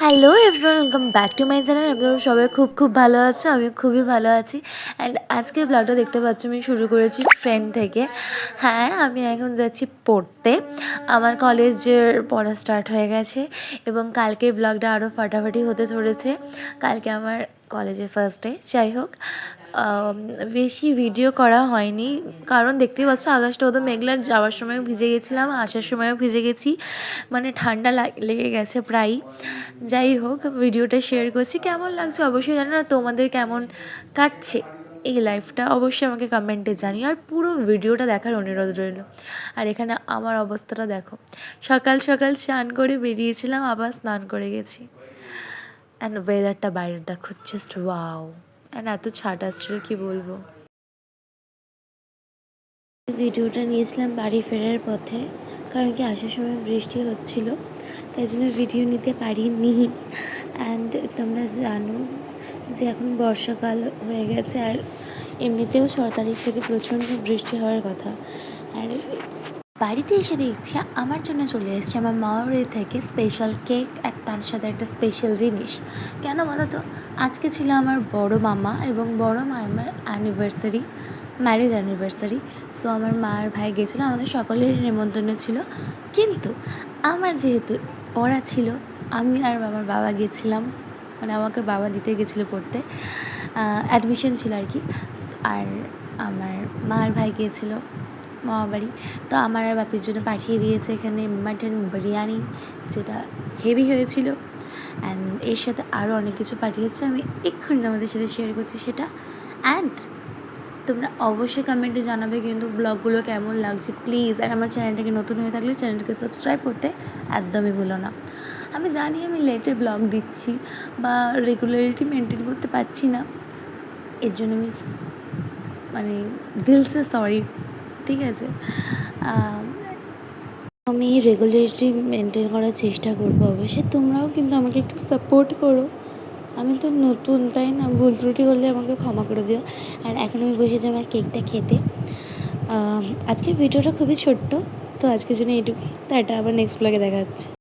Hello everyone, welcome back to my channel. আপনারা সবাই খুব ভালো আছো, আমি খুবই ভালো আছি। অ্যান্ড আজকে ব্লগটা দেখতে পাচ্ছ আমি শুরু করেছি ট্রেন থেকে। হ্যাঁ, আমি এখন যাচ্ছি পড়তে। আমার কলেজের পড়া স্টার্ট হয়ে গেছে এবং কালকের ব্লগটা আরও ফাটাফাটি হতে চলেছে। কালকে আমার কলেজে ফার্স্ট ডে। যাই হোক, বেশি ভিডিও করা হয়নি কারণ দেখতেই পাচ্ছ আকাশটা অত মেঘলা। যাওয়ার সময়ও ভিজে গেছিলাম, আসার সময়ও ভিজে গেছি, মানে ঠান্ডা লেগে গেছে প্রায়ই। যাই হোক, ভিডিওটা শেয়ার করছি, কেমন লাগছে অবশ্যই জানো। না তোমাদের কেমন কাটছে এই লাইফটা অবশ্যই আমাকে কমেন্টে জানিও, আর পুরো ভিডিওটা দেখার অনুরোধ রইল। আর এখানে আমার অবস্থাটা দেখো, সকাল সকাল স্নান করে বেরিয়েছিলাম, আবার স্নান করে গেছি। অ্যান্ড ওয়েদারটা বাইরে দেখো, জাস্ট ওয়াও। অ্যান্ড এত ছাট আসছিল কি বলবো। ভিডিওটা নিয়েছিলাম বাড়ি ফেরার পথে, কারণ কি আসার সময় বৃষ্টি হচ্ছিল, তাই জন্য ভিডিও নিতে পারিনি। অ্যান্ড তোমরা জানো যে এখন বর্ষাকাল হয়ে গেছে, আর এমনিতেও 6 তারিখ থেকে প্রচণ্ড বৃষ্টি হওয়ার কথা। আর বাড়িতে এসে দেখছি আমার জন্য চলে এসেছে আমার মামার বাড়ি থেকে স্পেশাল কেক, আর তার সাথে একটা স্পেশাল জিনিস। কেন বলো তো, আজকে ছিল আমার বড় মামা এবং বড় মামার অ্যানিভার্সারি, ম্যারেজ অ্যানিভার্সারি। সো আমার মা আর ভাই গেছিলো, আমাদের সকলেরই নেমন্তন্ন ছিল, কিন্তু আমার যেহেতু পড়া ছিল, আমি আর আমার বাবা গেছিলাম, মানে আমাকে বাবা দিতে গেছিলো পড়তে, অ্যাডমিশন ছিল আর কি। আর আমার মা আর ভাই গিয়েছিলো মামা বাড়ি। তো আমার আর বাপির জন্য পাঠিয়ে দিয়েছে এখানে মাটন বিরিয়ানি, যেটা হেভি হয়েছিল। অ্যান্ড এর সাথে আরও অনেক কিছু পাঠিয়েছে, আমি এক্ষুনি তোমাদের সাথে শেয়ার করছি সেটা। অ্যান্ড তোমরা অবশ্যই কমেন্টে জানাবে কিন্তু ব্লগগুলো কেমন লাগছে প্লিজ। আর আমার চ্যানেলটাকে নতুন হয়ে থাকলে চ্যানেলটাকে সাবস্ক্রাইব করতে একদমই ভুলো না। আমি জানি আমি লেটে ব্লগ দিচ্ছি বা রেগুলারিটি মেনটেন করতে পারছি না, এর জন্য আমি মানে দিলসে সরি, ঠিক আছে। আমি রেগুলারিটি মেনটেন করার চেষ্টা করবো অবশ্যই, তোমরাও কিন্তু আমাকে একটু সাপোর্ট করো। আমি তো নতুন, তাই না, ভুল ত্রুটি করলে আমাকে ক্ষমা করে দিও। আর এখন আমি বসেছি আমার কেকটা খেতে। আজকের ভিডিওটা খুবই ছোট্ট, তো আজকের জন্য এইটুকুই। তো এটা আবার নেক্সট ব্লগে দেখা হচ্ছে।